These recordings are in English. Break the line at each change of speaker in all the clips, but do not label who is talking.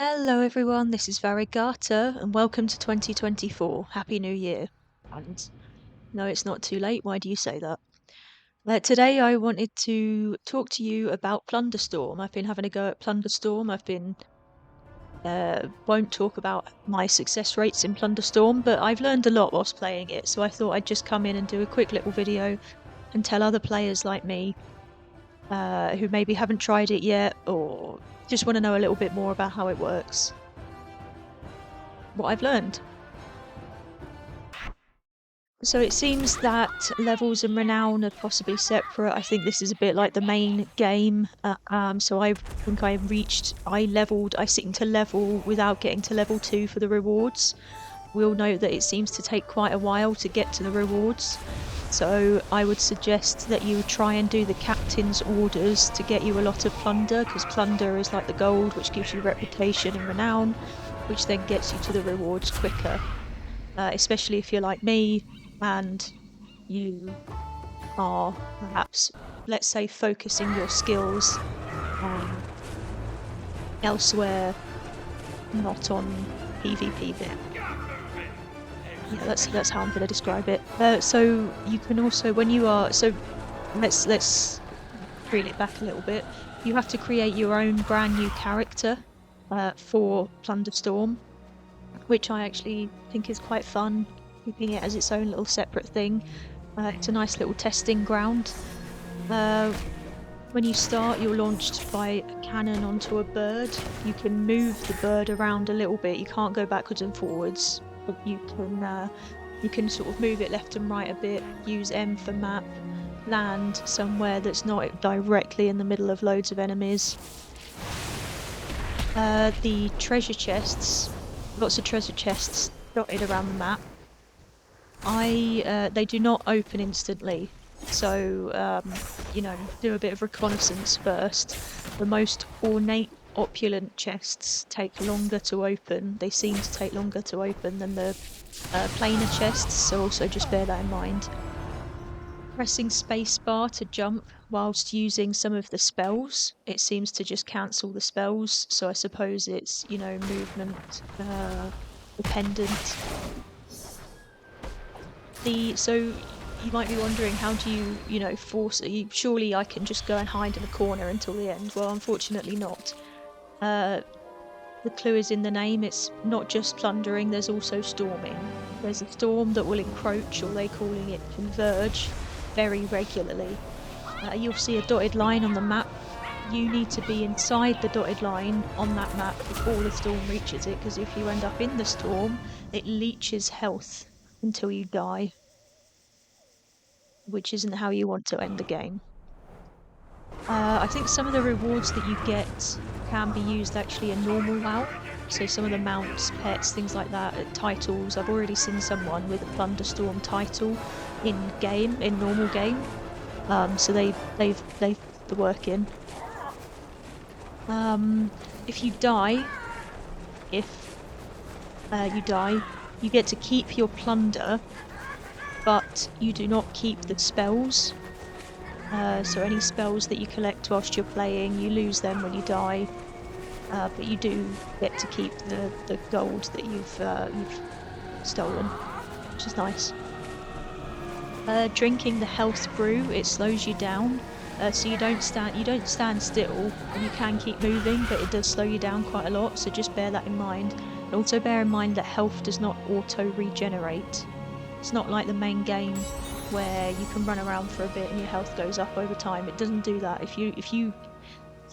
Hello everyone, this is Varigata and welcome to 2024. Happy New Year. And no, it's not too late. Why do you say that? Today I wanted to talk to you about Plunderstorm. I've been having a go at Plunderstorm. Won't talk about my success rates in Plunderstorm, but I've learned a lot whilst playing it, so I thought I'd just come in and do a quick little video and tell other players like me who maybe haven't tried it yet or just want to know a little bit more about how it works, what I've learned. So it seems that levels and renown are possibly separate. I think this is a bit like the main game. So I think I seemed to level without getting to level 2 for the rewards. We all know that it seems to take quite a while to get to the rewards. So I would suggest that you try and do the captain's orders to get you a lot of plunder, because plunder is like the gold, which gives you reputation and renown, which then gets you to the rewards quicker. Especially if you're like me and you are perhaps, let's say, focusing your skills elsewhere, not on PvP bit. Yeah, that's how I'm going to describe it. So you can also, when you are, so let's reel it back a little bit. You have to create your own brand new character for Plunderstorm, which I actually think is quite fun, keeping it as its own little separate thing. It's a nice little testing ground. When you start, you're launched by a cannon onto a bird. You can move the bird around a little bit. You can't go backwards and forwards, but you can sort of move it left and right a bit, use M for map, land somewhere that's not directly in the middle of loads of enemies. The treasure chests, lots of treasure chests dotted around the map. They do not open instantly, so do a bit of reconnaissance first. The most ornate, opulent chests take longer to open. They seem to take longer to open than the plainer chests, so also just bear that in mind. Pressing spacebar to jump whilst using some of the spells, it seems to just cancel the spells, so I suppose it's, movement dependent. So you might be wondering, how do you, force it? Surely I can just go and hide in a corner until the end. Well, unfortunately not. The clue is in the name. It's not just plundering, there's also storming. There's a storm that will encroach, or they're calling it converge, very regularly. You'll see a dotted line on the map. You need to be inside the dotted line on that map before the storm reaches it, because if you end up in the storm, it leeches health until you die, which isn't how you want to end the game. I think some of the rewards that you get can be used actually in normal WoW. So some of the mounts, pets, things like that, titles. I've already seen someone with a Plunderstorm title in normal game. So they've the work in. If you die, you get to keep your plunder, but you do not keep the spells. So any spells that you collect whilst you're playing, you lose them when you die. But you do get to keep the gold that you've stolen, which is nice. Drinking the health brew, it slows you down, so you don't stand still, and you can keep moving, but it does slow you down quite a lot. So just bear that in mind. And also bear in mind that health does not auto regenerate. It's not like the main game where you can run around for a bit and your health goes up over time. It doesn't do that. If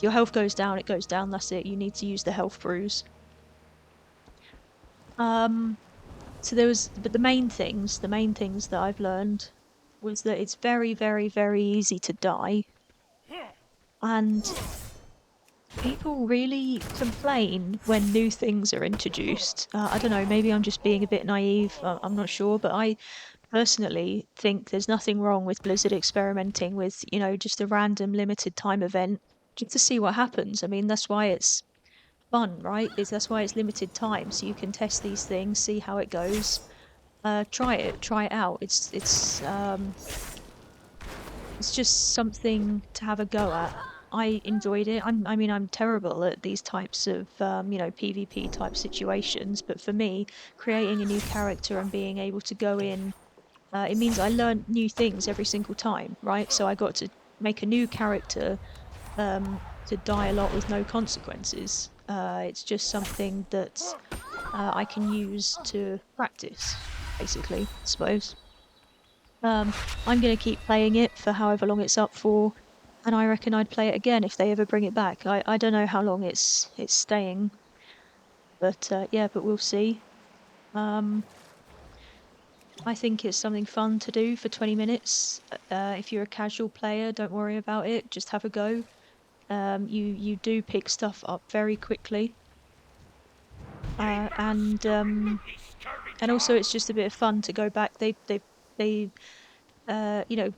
your health goes down, it goes down, that's it. You need to use the health brews. So but the main things that I've learned was that it's very, very, very easy to die. And people really complain when new things are introduced. I don't know, maybe I'm just being a bit naive, I'm not sure, but I personally think there's nothing wrong with Blizzard experimenting with, just a random limited time event just to see what happens. I mean, that's why it's fun, right? That's why it's limited time, so you can test these things, see how it goes. Try it out. It's just something to have a go at. I enjoyed it. I mean, I'm terrible at these types of, you know, PvP type situations, but for me, creating a new character and being able to go in, it means I learn new things every single time, right? So I got to make a new character, to die a lot with no consequences. It's just something that I can use to practice, basically, I suppose. I'm going to keep playing it for however long it's up for, and I reckon I'd play it again if they ever bring it back. I don't know how long it's staying, but yeah, but we'll see. Um, I think it's something fun to do for 20 minutes. If you're a casual player, don't worry about it. Just have a go. You do pick stuff up very quickly, uh, and um, and also it's just a bit of fun to go back. They you know,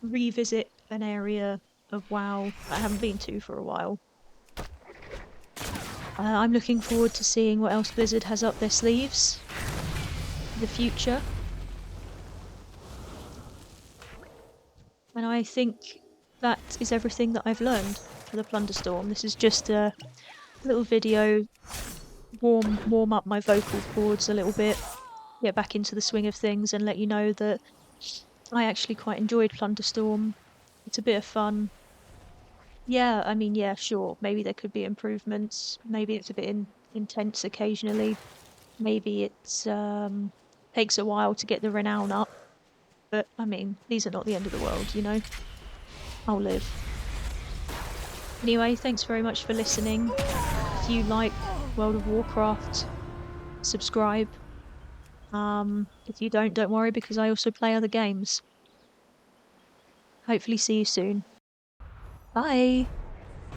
revisit an area of WoW I haven't been to for a while. I'm looking forward to seeing what else Blizzard has up their sleeves for the future. And I think that is everything that I've learned for the Plunderstorm. This is just a little video, warm up my vocal cords a little bit, get back into the swing of things, and let you know that I actually quite enjoyed Plunderstorm. It's a bit of fun. Yeah, I mean, yeah, sure. Maybe there could be improvements. Maybe it's a bit intense occasionally. Maybe it's takes a while to get the renown up. But I mean, these are not the end of the world, you know? I'll live. Anyway, thanks very much for listening. If you like World of Warcraft, subscribe. If you don't worry because I also play other games. Hopefully see you soon. Bye.